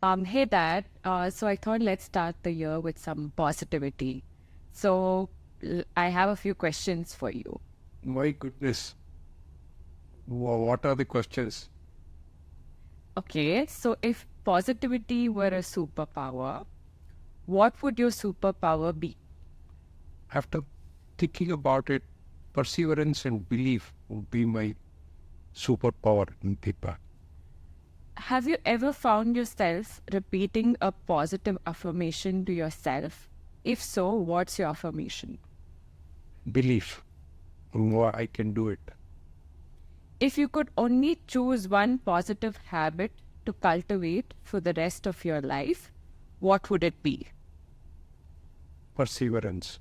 Hey Dad, so I thought let's start the year with some positivity. So I have a few questions for you. My goodness. What are the questions? Okay, so if positivity were a superpower, what would your superpower be? After thinking about it, perseverance and belief would be my superpower in Deepa. Have you ever found yourself repeating a positive affirmation to yourself? If so, what's your affirmation? Belief. I can do it. If you could only choose one positive habit to cultivate for the rest of your life, what would it be? Perseverance.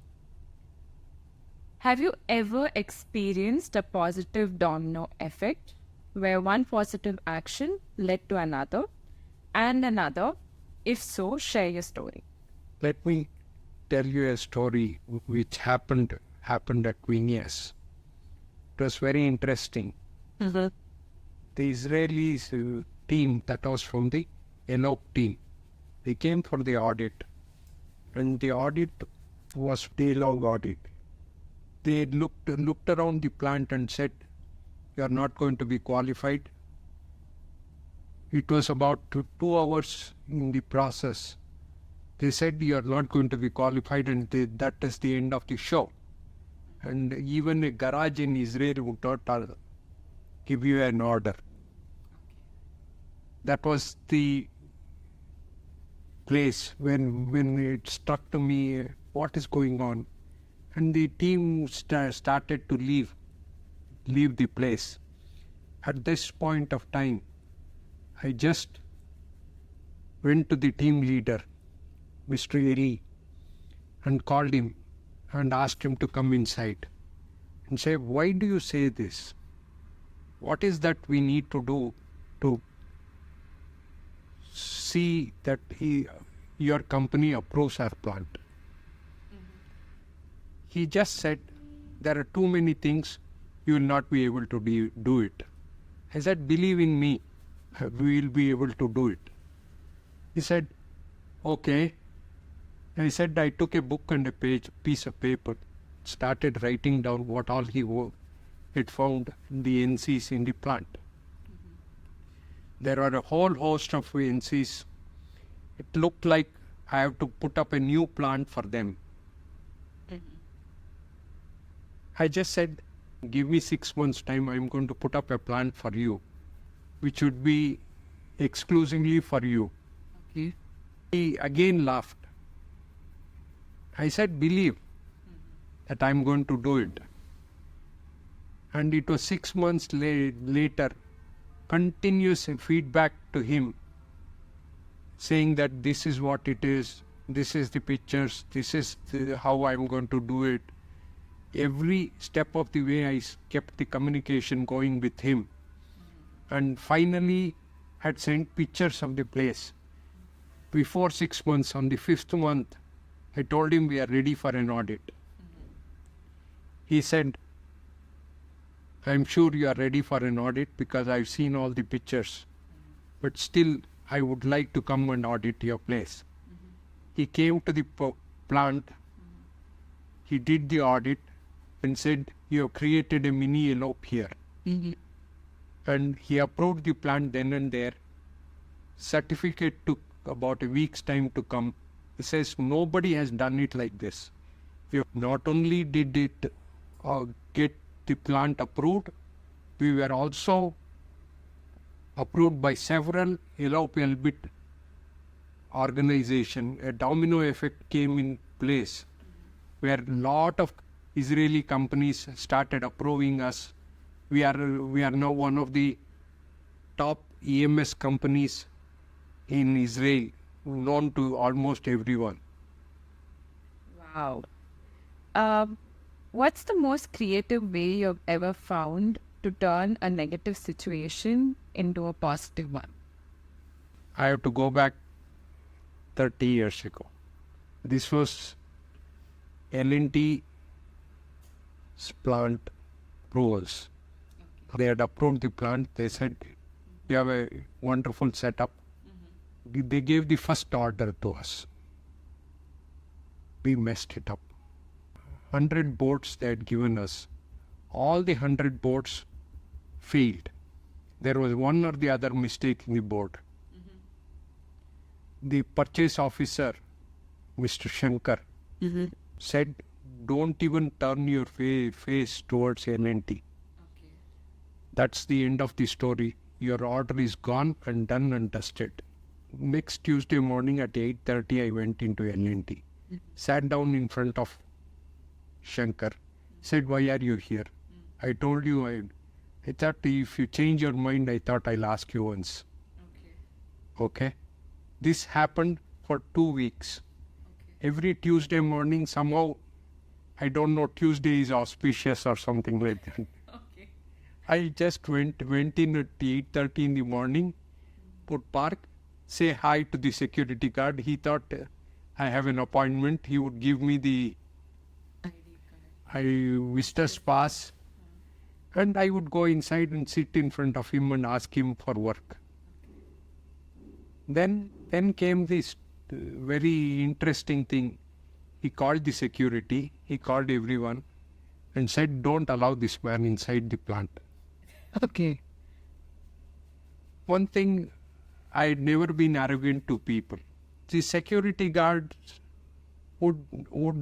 Have you ever experienced a positive domino effect where one positive action led to another and another? If so, share your story. Let me tell you a story which happened at Vinyas. It was very interesting. Mm-hmm. The Israelis team that was from the Enoch team, they came for the audit, and the audit was day-long audit. They looked around the plant and said, "You are not going to be qualified." It was about 2 hours in the process. They said, "You are not going to be qualified," and that is the end of the show. And even a garage in Israel would not give you an order. That was the place when it struck to me, what is going on? And the team started to leave the place. At this point of time, I just went to the team leader, Mr. Eri, and called him and asked him to come inside and say, "Why do you say this? What is that we need to do to see that your company approves our plant?" He just said, "There are too many things, you will not be able to do it." I said, "Believe in me, we will be able to do it." He said, "Okay." I said, I took a book and a piece of paper, started writing down what all had found in the NCs in the plant. There are a whole host of NCs. It looked like I have to put up a new plant for them. I just said, "Give me 6 months' time, I'm going to put up a plant for you, which would be exclusively for you." Okay. He again laughed. I said, "Believe that I'm going to do it." And it was 6 months later, continuous feedback to him, saying that this is what it is, this is the pictures, this is how I'm going to do it. Every step of the way, I kept the communication going with him. And finally, had sent pictures of the place. Before 6 months, on the 5th month, I told him we are ready for an audit. He said, "I'm sure you are ready for an audit because I've seen all the pictures. But still, I would like to come and audit your place." He came to the plant. He did the audit and said, "You have created a mini elope here." And he approved the plant then and there. Certificate took about a week's time to come. He says, "Nobody has done it like this. We not only did it get the plant approved, we were also approved by several elope elbit organization. A domino effect came in place where a lot of Israeli companies started approving us. We are now one of the top EMS companies in Israel, known to almost everyone. Wow. What's the most creative way you've ever found to turn a negative situation into a positive one? I have to go back 30 years ago. This was L&T plant approvals. They had approved the plant. They said, "You have a wonderful setup. They gave the first order to us. We messed it up. 100 boats they had given us. All the 100 boats failed. There was one or the other mistake in the boat. The purchase officer, Mr. Shankar, said, don't even turn your face towards L&T. That's the end of the story. Your order is gone and done and dusted. Next Tuesday morning at 8:30, I went into L&T. Sat down in front of Shankar. Said, why are you here? I told you, I thought if you change your mind, I thought I'll ask you once. Okay? This happened for 2 weeks. Every Tuesday morning, somehow, I don't know, Tuesday is auspicious or something like that. I just went in at 8:30 in the morning, put park, say hi to the security guard. He thought I have an appointment. He would give me the visitor's pass, and I would go inside and sit in front of him and ask him for work. Then came this very interesting thing. He called the security, he called everyone and said, don't allow this man inside the plant. Okay. One thing, I had never been arrogant to people. The security guards would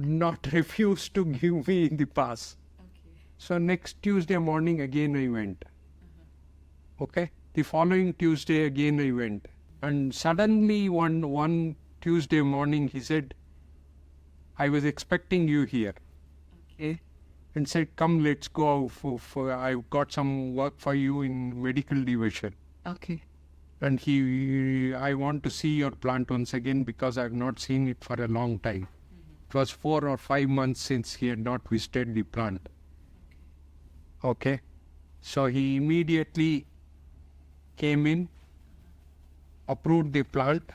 not refuse to give me the pass. So next Tuesday morning again I went. Okay. The following Tuesday again I went. And suddenly one Tuesday morning he said, I was expecting you here. Okay. And said, come, let's go. I've got some work for you in medical division. Okay. And I want to see your plant once again because I've not seen it for a long time. It was 4 or 5 months since he had not visited the plant. Okay. So he immediately came in, approved the plant,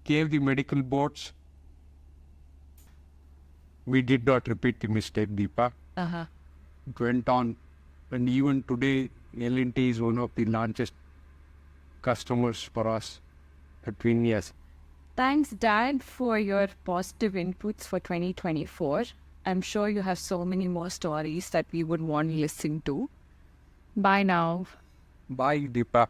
gave the medical boards. We did not repeat the mistake, Deepa. It went on. And even today, L&T is one of the largest customers for us at Vinyas. Thanks, Dad, for your positive inputs for 2024. I'm sure you have so many more stories that we would want to listen to. Bye now. Bye, Deepa.